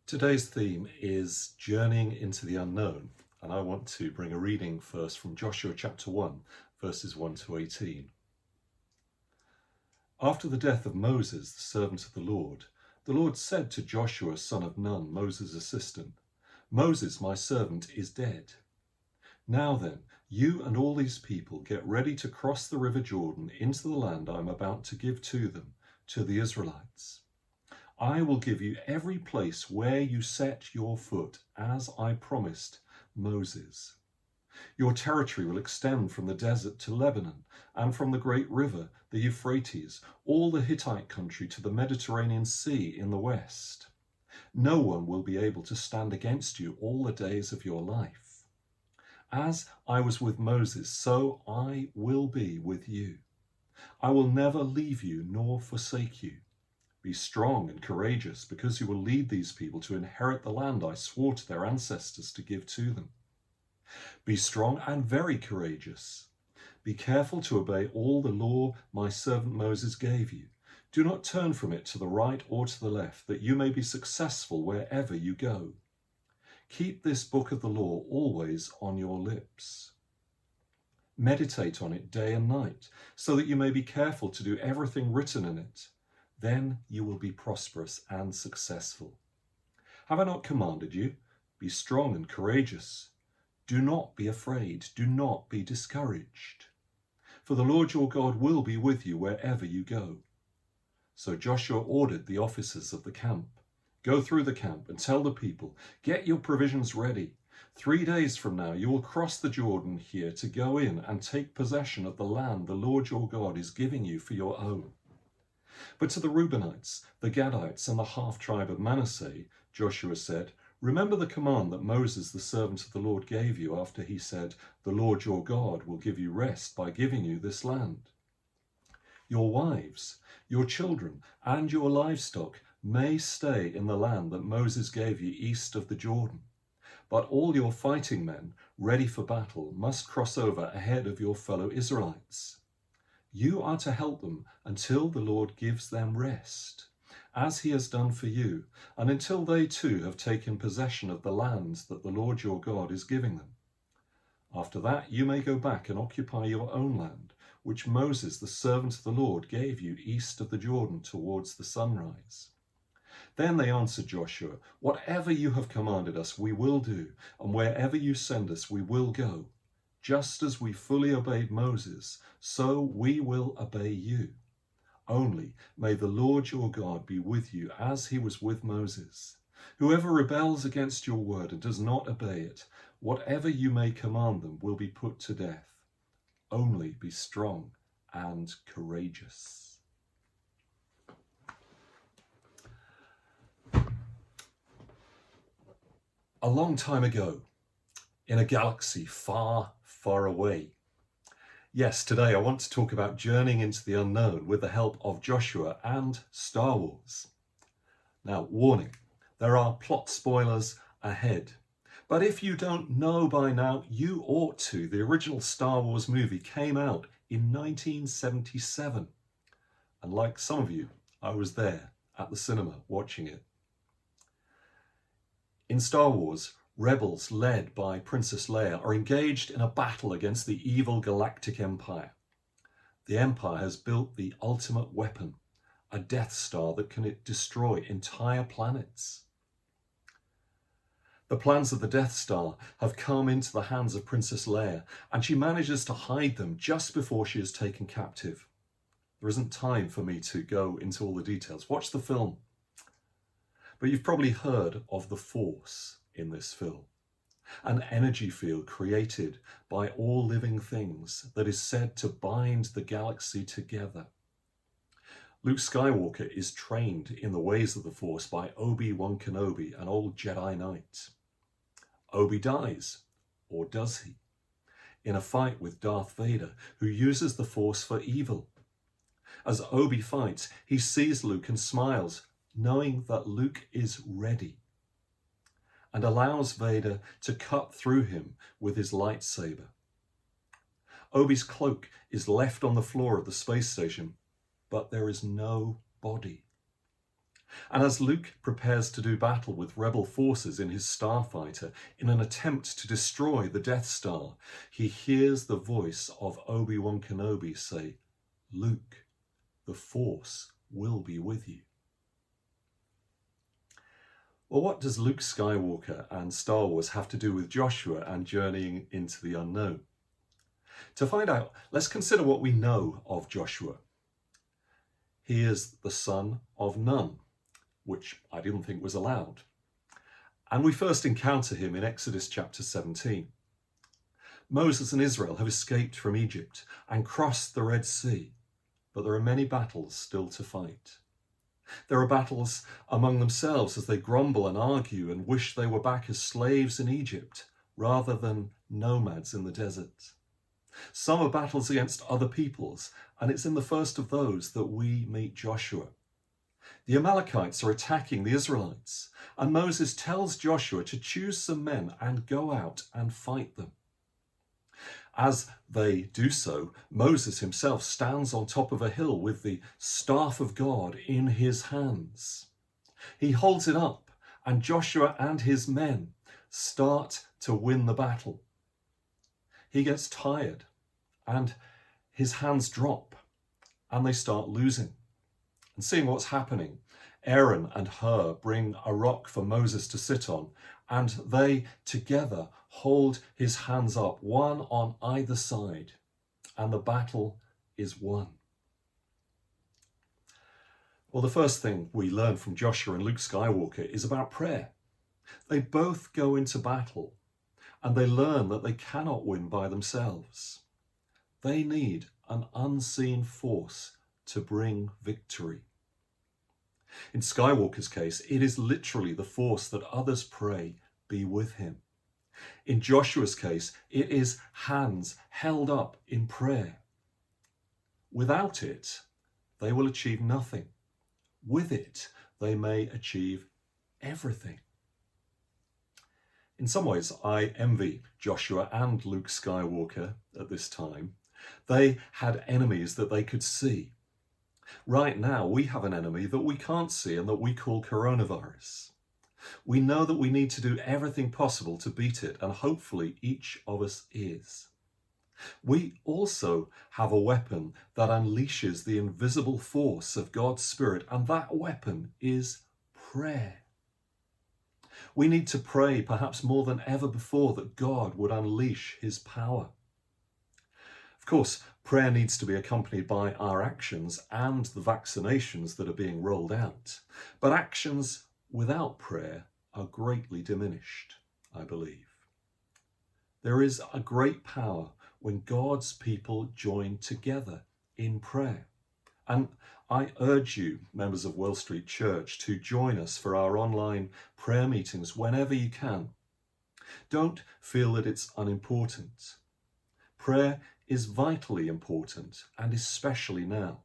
Today's theme is journeying into the unknown, and I want to bring a reading first from Joshua chapter 1, verses 1 to 18. After the death of Moses, the servant of the Lord said to Joshua, son of Nun, Moses' assistant, "Moses, my servant, is dead. Now then, you and all these people get ready to cross the river Jordan into the land I am about to give to them, to the Israelites. I will give you every place where you set your foot, as I promised Moses. Your territory will extend from the desert to Lebanon, and from the great river, the Euphrates, all the Hittite country to the Mediterranean Sea in the west. No one will be able to stand against you all the days of your life. As I was with Moses, so I will be with you. I will never leave you nor forsake you. Be strong and courageous, because you will lead these people to inherit the land I swore to their ancestors to give to them. Be strong and very courageous. Be careful to obey all the law my servant Moses gave you. Do not turn from it to the right or to the left, that you may be successful wherever you go. Keep this book of the law always on your lips. Meditate on it day and night, so that you may be careful to do everything written in it. Then you will be prosperous and successful. Have I not commanded you? Be strong and courageous. Do not be afraid. Do not be discouraged. For the Lord your God will be with you wherever you go." So Joshua ordered the officers of the camp, "Go through the camp and tell the people, get your provisions ready. 3 days from now you will cross the Jordan here to go in and take possession of the land the Lord your God is giving you for your own." But to the Reubenites, the Gadites, and the half-tribe of Manasseh, Joshua said, "Remember the command that Moses, the servant of the Lord, gave you after he said, 'The Lord your God will give you rest by giving you this land.' Your wives, your children, and your livestock may stay in the land that Moses gave you east of the Jordan. But all your fighting men, ready for battle, must cross over ahead of your fellow Israelites. You are to help them until the Lord gives them rest, as he has done for you, and until they too have taken possession of the lands that the Lord your God is giving them. After that you may go back and occupy your own land, which Moses, the servant of the Lord, gave you east of the Jordan towards the sunrise." Then they answered Joshua, "Whatever you have commanded us we will do, and wherever you send us we will go. Just as we fully obeyed Moses, so we will obey you. Only may the Lord your God be with you as he was with Moses. Whoever rebels against your word and does not obey it, whatever you may command them will be put to death. Only be strong and courageous." A long time ago, in a galaxy far, far away. Yes, today I want to talk about journeying into the unknown with the help of Joshua and Star Wars. Now, warning, there are plot spoilers ahead. But if you don't know by now, you ought to. The original Star Wars movie came out in 1977. And like some of you, I was there at the cinema watching it. In Star Wars, rebels led by Princess Leia are engaged in a battle against the evil Galactic Empire. The Empire has built the ultimate weapon, a Death Star that can destroy entire planets. The plans of the Death Star have come into the hands of Princess Leia, and she manages to hide them just before she is taken captive. There isn't time for me to go into all the details. Watch the film. But you've probably heard of the Force in this film, an energy field created by all living things that is said to bind the galaxy together. Luke Skywalker is trained in the ways of the Force by Obi-Wan Kenobi, an old Jedi Knight. Obi dies, or does he, in a fight with Darth Vader, who uses the Force for evil. As Obi fights, he sees Luke and smiles, knowing that Luke is ready, and allows Vader to cut through him with his lightsaber. Obi's cloak is left on the floor of the space station, but there is no body. And as Luke prepares to do battle with rebel forces in his starfighter in an attempt to destroy the Death Star, he hears the voice of Obi-Wan Kenobi say, "Luke, the Force will be with you." Well, what does Luke Skywalker and Star Wars have to do with Joshua and journeying into the unknown? To find out, let's consider what we know of Joshua. He is the son of Nun, which I didn't think was allowed. And we first encounter him in Exodus chapter 17. Moses and Israel have escaped from Egypt and crossed the Red Sea, but there are many battles still to fight. There are battles among themselves as they grumble and argue and wish they were back as slaves in Egypt rather than nomads in the desert. Some are battles against other peoples, and it's in the first of those that we meet Joshua. The Amalekites are attacking the Israelites, and Moses tells Joshua to choose some men and go out and fight them. As they do so, Moses himself stands on top of a hill with the staff of God in his hands. He holds it up, and Joshua and his men start to win the battle. He gets tired, and his hands drop, and they start losing. And seeing what's happening, Aaron and Hur bring a rock for Moses to sit on, and they together hold his hands up, one on either side, and the battle is won. Well, the first thing we learn from Joshua and Luke Skywalker is about prayer. They both go into battle, and they learn that they cannot win by themselves. They need an unseen force to bring victory. In Skywalker's case, it is literally the force that others pray be with him. In Joshua's case, it is hands held up in prayer. Without it, they will achieve nothing. With it, they may achieve everything. In some ways, I envy Joshua and Luke Skywalker at this time. They had enemies that they could see. Right now, we have an enemy that we can't see and that we call coronavirus. We know that we need to do everything possible to beat it, and hopefully each of us is. We also have a weapon that unleashes the invisible force of God's Spirit, and that weapon is prayer. We need to pray perhaps more than ever before that God would unleash his power. Of course, prayer needs to be accompanied by our actions and the vaccinations that are being rolled out. But actions without prayer are greatly diminished, I believe. There is a great power when God's people join together in prayer. And I urge you, members of Well Street Church, to join us for our online prayer meetings whenever you can. Don't feel that it's unimportant. Prayer is vitally important, and especially now.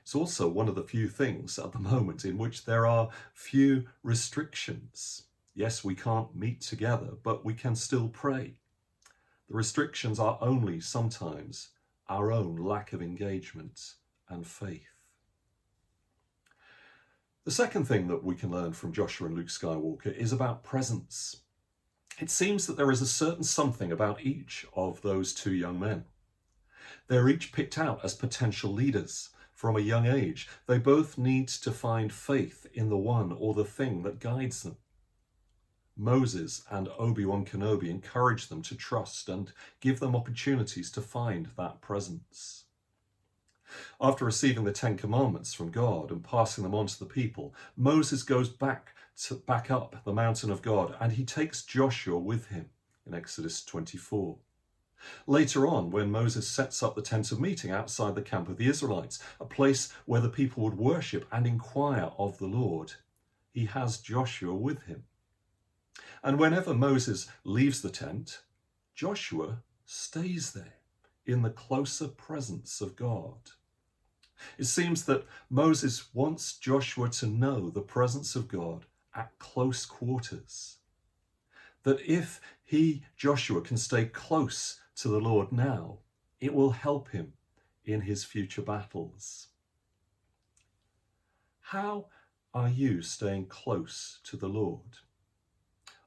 It's also one of the few things at the moment in which there are few restrictions. Yes, we can't meet together, but we can still pray. The restrictions are only sometimes our own lack of engagement and faith. The second thing that we can learn from Joshua and Luke Skywalker is about presence. It seems that there is a certain something about each of those two young men. They're each picked out as potential leaders from a young age. They both need to find faith in the one or the thing that guides them. Moses and Obi-Wan Kenobi encourage them to trust and give them opportunities to find that presence. After receiving the 10 Commandments from God and passing them on to the people, Moses goes back up the mountain of God, and he takes Joshua with him in Exodus 24. Later on, when Moses sets up the tent of meeting outside the camp of the Israelites, a place where the people would worship and inquire of the Lord, he has Joshua with him. And whenever Moses leaves the tent, Joshua stays there in the closer presence of God. It seems that Moses wants Joshua to know the presence of God at close quarters. That if Joshua, can stay close to the Lord now, it will help him in his future battles. How are you staying close to the Lord?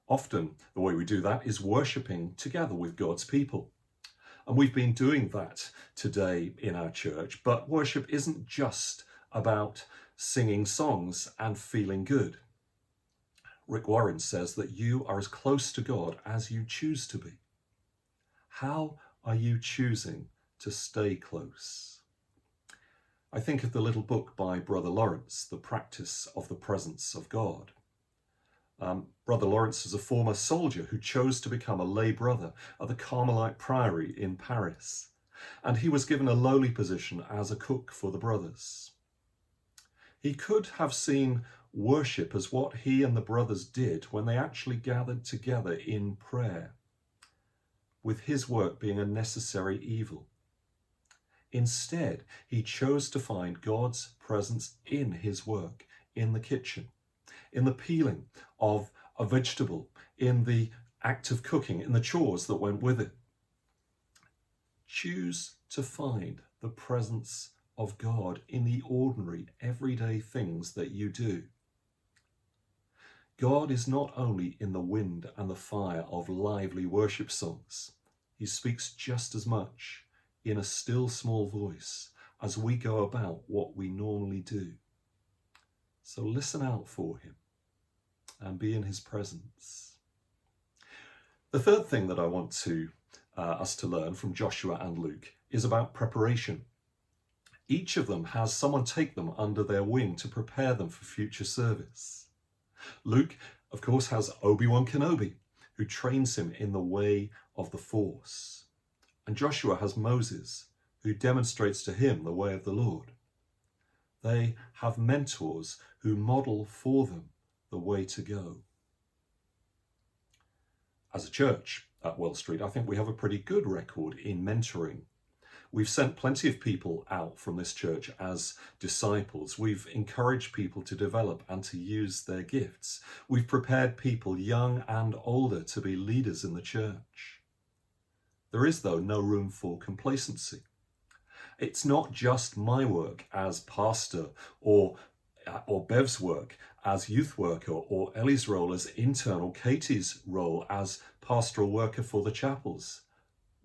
Often the way we do that is worshipping together with God's people. And we've been doing that today in our church, but worship isn't just about singing songs and feeling good. Rick Warren says that you are as close to God as you choose to be. How are you choosing to stay close? I think of the little book by Brother Lawrence, The Practice of the Presence of God. Brother Lawrence is a former soldier who chose to become a lay brother at the Carmelite Priory in Paris, and he was given a lowly position as a cook for the brothers. He could have seen worship as what he and the brothers did when they actually gathered together in prayer, with his work being a necessary evil. Instead, he chose to find God's presence in his work, in the kitchen, in the peeling of a vegetable, in the act of cooking, in the chores that went with it. Choose to find the presence of God in the ordinary, everyday things that you do. God is not only in the wind and the fire of lively worship songs. He speaks just as much in a still small voice as we go about what we normally do. So listen out for him and be in his presence. The third thing that I want us to learn from Joshua and Luke is about preparation. Each of them has someone take them under their wing to prepare them for future service. Luke, of course, has Obi-Wan Kenobi, who trains him in the way of the Force. And Joshua has Moses, who demonstrates to him the way of the Lord. They have mentors who model for them the way to go. As a church at Well Street, I think we have a pretty good record in mentoring. We've sent plenty of people out from this church as disciples. We've encouraged people to develop and to use their gifts. We've prepared people, young and older, to be leaders in the church. There is, though, no room for complacency. It's not just my work as pastor or Bev's work as youth worker, or Ellie's role as intern, or Katie's role as pastoral worker for the chapels.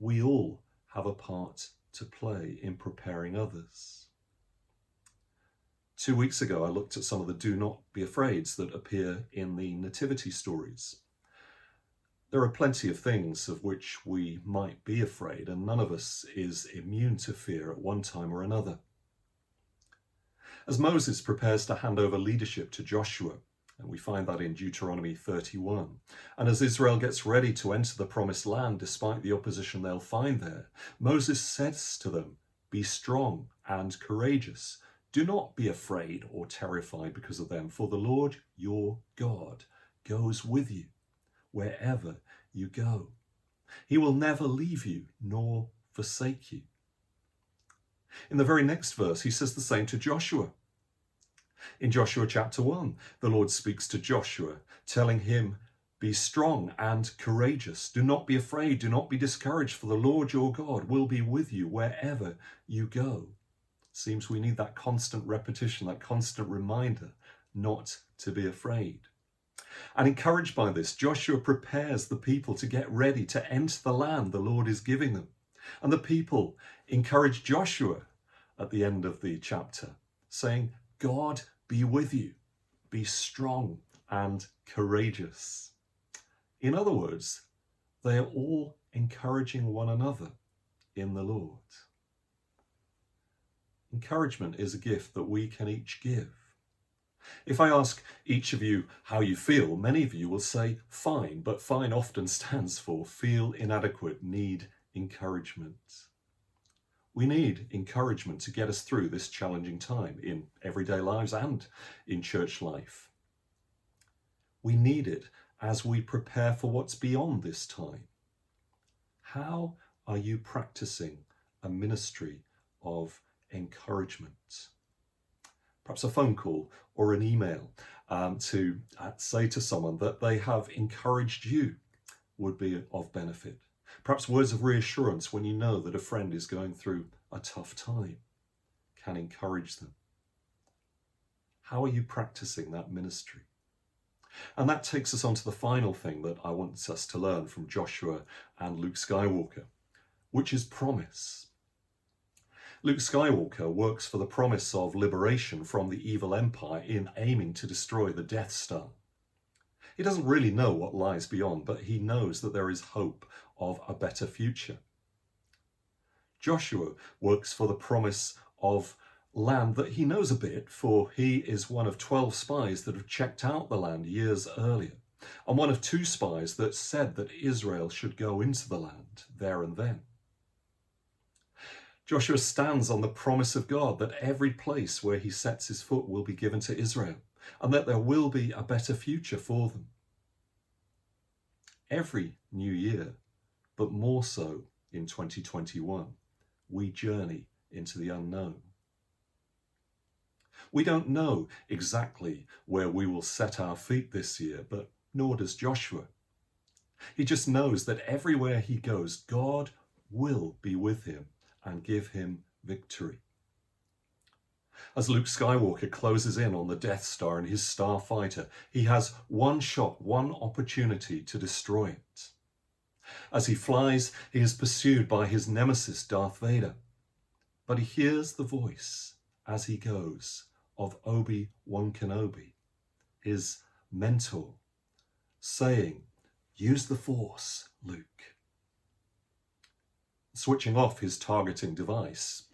We all have a part to play in preparing others. 2 weeks ago, I looked at some of the do not be afraids that appear in the nativity stories. There are plenty of things of which we might be afraid, and none of us is immune to fear at one time or another. As Moses prepares to hand over leadership to Joshua, and we find that in Deuteronomy 31, and as Israel gets ready to enter the promised land despite the opposition they'll find there, Moses says to them, "Be strong and courageous. Do not be afraid or terrified because of them, for the Lord your God goes with you wherever you go. He will never leave you nor forsake you." In the very next verse, he says the same to Joshua. In Joshua chapter 1, the Lord speaks to Joshua, telling him, "Be strong and courageous. Do not be afraid. Do not be discouraged, for the Lord your God will be with you wherever you go." It seems we need that constant repetition, that constant reminder not to be afraid. And encouraged by this, Joshua prepares the people to get ready to enter the land the Lord is giving them. And the people encourage Joshua at the end of the chapter, saying, "God be with you. Be strong and courageous." In other words, they are all encouraging one another in the Lord. Encouragement is a gift that we can each give. If I ask each of you how you feel, many of you will say fine, but fine often stands for feel inadequate, need encouragement. We need encouragement to get us through this challenging time in everyday lives and in church life. We need it as we prepare for what's beyond this time. How are you practicing a ministry of encouragement? Perhaps a phone call or an email to say to someone that they have encouraged you would be of benefit. Perhaps words of reassurance when you know that a friend is going through a tough time can encourage them. How are you practicing that ministry? And that takes us on to the final thing that I want us to learn from Joshua and Luke Skywalker, which is promise. Luke Skywalker works for the promise of liberation from the evil empire in aiming to destroy the Death Star. He doesn't really know what lies beyond, but he knows that there is hope of a better future. Joshua works for the promise of land that he knows a bit, for he is one of 12 spies that have checked out the land years earlier, and one of 2 spies that said that Israel should go into the land there and then. Joshua stands on the promise of God that every place where he sets his foot will be given to Israel, and that there will be a better future for them. Every new year, but more so in 2021, we journey into the unknown. We don't know exactly where we will set our feet this year, but nor does Joshua. He just knows that everywhere he goes, God will be with him and give him victory. As Luke Skywalker closes in on the Death Star and his starfighter, he has one shot, one opportunity to destroy it. As he flies, he is pursued by his nemesis, Darth Vader. But he hears the voice as he goes of Obi-Wan Kenobi, his mentor, saying, "Use the Force, Luke." Switching off his targeting device,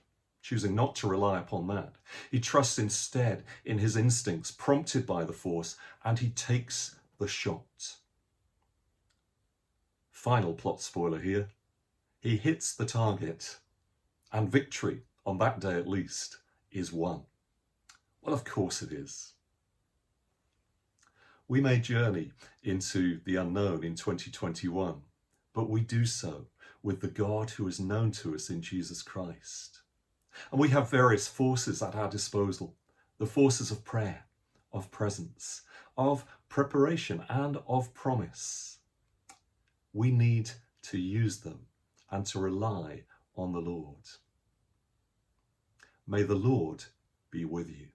choosing not to rely upon that, he trusts instead in his instincts prompted by the Force, and he takes the shot. Final plot spoiler here. He hits the target, and victory, on that day at least, is won. Well, of course it is. We may journey into the unknown in 2021, but we do so with the God who is known to us in Jesus Christ. And we have various forces at our disposal, the forces of prayer, of presence, of preparation, and of promise. We need to use them and to rely on the Lord. May the Lord be with you.